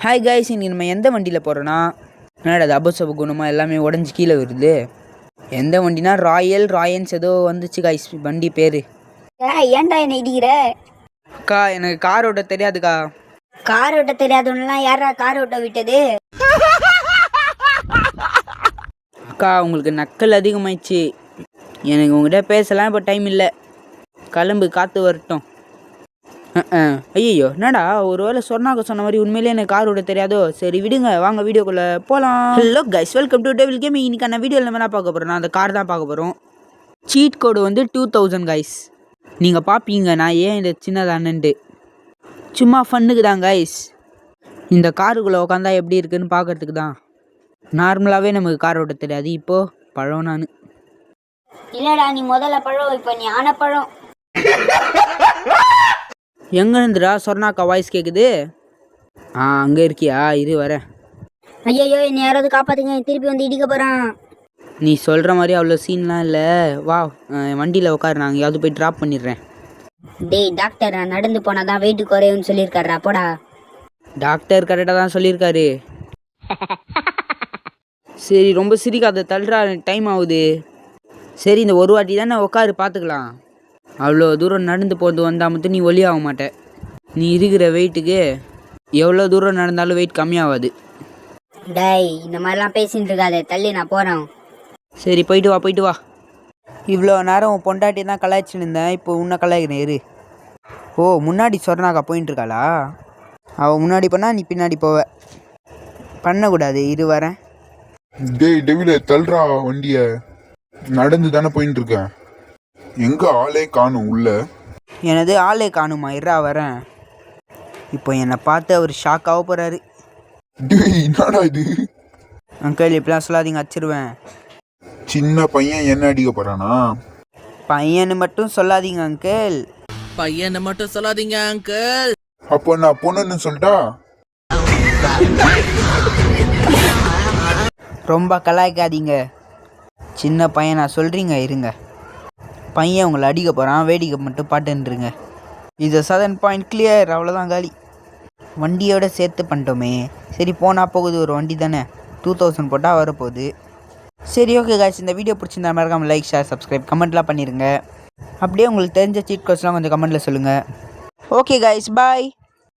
Hi guys, இன்னைக்கு நம்ம எந்த வண்டியில் போகிறோன்னா, என்னடா அது அபசப குணமாக எல்லாமே உடஞ்சி கீழே வருது. எந்த வண்டினா ராயன்ஸ் ஏதோ வந்துச்சு கைஸ் வண்டி பேர். ஏன்டா என்ன இடிக்கிற? அக்கா, எனக்கு கார் ஓட்ட தெரியாதுக்கா. கார் ஓட்ட தெரியாதுன்னா யாரா கார் ஓட்ட விட்டது? அக்கா, உங்களுக்கு நக்கல் அதிகமாயிடுச்சு. எனக்கு உங்கள்கிட்ட பேசலாம் இப்போ டைம் இல்லை. கிளம்பு, காற்று வரட்டும். ஐயோ, என்னடா ஒரு வேளை சொன்ன மாதிரி உண்மையிலே எனக்கு கார் ஓட தெரியாதோ? சரி விடுங்க, வாங்க வீடியோக்குள்ளே போகலாம். Hello guys, welcome to devil gaming. இன்னைக்கான வீடியோவில் நம்ம என்ன பார்க்க போகிறோம்னா, அந்த கார் தான் பார்க்க போகிறோம். சீட் கோடு வந்து 2000 கைஸ். நீங்கள் பார்ப்பீங்க நான் ஏன் இந்த சின்னதானன்ட்டு. சும்மா ஃபன்னுக்கு தான் கைஸ். இந்த காருக்குள்ளே உட்காந்தா எப்படி இருக்குன்னு பார்க்கறதுக்கு தான். நார்மலாகவே நமக்கு கார் ஓட்ட தெரியாது. இப்போது பழம் நான் இல்லடா, நீ முதல்ல பழம், இப்போ நீ ஆன பழம். எங்கே இருந்துடா சொர்ணாக்கா வாய்ஸ் கேட்குது? அங்கே இருக்கியா? இரு வரேன். ஐயோ, என்னை யாராவது காப்பாத்துங்க, திருப்பி வந்து இடிக்க போகிறான். நீ சொல்கிற மாதிரி அவ்வளோ சீன்லாம் இல்லை. வா, வண்டியில் உட்காரு, நான் எங்கேயாவது போய் ட்ராப் பண்ணிடுறேன். டேய் டாக்டர், நான் நடந்து போனால் தான் வெயிட் குறையும்னு சொல்லியிருக்காரா? போடா. டாக்டர் கரெக்டாக தான் சொல்லியிருக்காரு. சரி, ரொம்ப சிரிக்காத, தள்ளுறா, டைம் ஆகுது. சரி, இந்த ஒரு வாட்டி தானே உட்காரு, பார்த்துக்கலாம். அவ்வளோ தூரம் நடந்து போகிறது வந்தால் மட்டும் நீ ஒலியாக மாட்ட. நீ இருக்கிற வெயிட்டுக்கு எவ்வளோ தூரம் நடந்தாலும் வெயிட் கம்மியாகாது. டேய், இந்த மாதிரிலாம் பேசிட்டு இருக்காதே, தள்ளி நான் போகிறேன். சரி, போயிட்டு வா. இவ்வளோ நேரம் உன் பொண்டாட்டி தான் கலாய்ச்சின்னு இருந்தேன், இப்போ உன்னை கலாய்க்கிறேன். இரு. ஓ, முன்னாடி சொன்னாக்கா போயின்ட்டு இருக்காளா? அவள் முன்னாடி பண்ணால் நீ பின்னாடி போவ. பண்ணக்கூடாது. இரு வரேன். டேய் டெவில, தள்ளுறா வண்டிய. நடந்து தானே போயிட்டு இருக்கேன். எங்க ஆளே காணும் உள்ள. எனது ஆளே காணுமா? இருறா வரேன். இப்போ என்னை பார்த்து அவர் ஷாக் ஆக போகிறாரு. டேய், என்னடா இது? அங்கிள், இப்படிலாம் சொல்லாதீங்க, அடிச்சிருவேன். சின்ன பையன் என்ன அடிக்க போறானா? பையனு மட்டும் சொல்லாதீங்க அங்கிள். பையனை மட்டும் சொல்லாதீங்க அங்கிள். அப்போ நான் பொண்ணுன்னு சொல்லிட்டா? ரொம்ப கலாய்க்காதீங்க. சின்ன பையனா சொல்கிறீங்க? இருங்க, பையன் உங்களை அடிக்க போகிறான், வேடிக்கை மட்டும் பாட்டுன்றீங்க. இது 7 பாயிண்ட் கிளியர். அவ்வளோதான், காலி. வண்டியோட சேர்த்து பண்ணிட்டோமே. சரி, போனால் போகுது, ஒரு வண்டி தானே. 2000 போட்டால் வரப்போகுது. சரி, ஓகே காய்ஸ், இந்த வீடியோ பிடிச்சிருந்தா மறக்காமல் லைக், ஷேர், சப்ஸ்கிரைப், கமெண்ட்லாம் பண்ணிடுங்க. அப்படியே உங்களுக்கு தெரிஞ்ச சீட் கோட்ஸ்லாம் கொஞ்சம் கமெண்ட்டில் சொல்லுங்கள். ஓகே காய்ஸ், பாய்.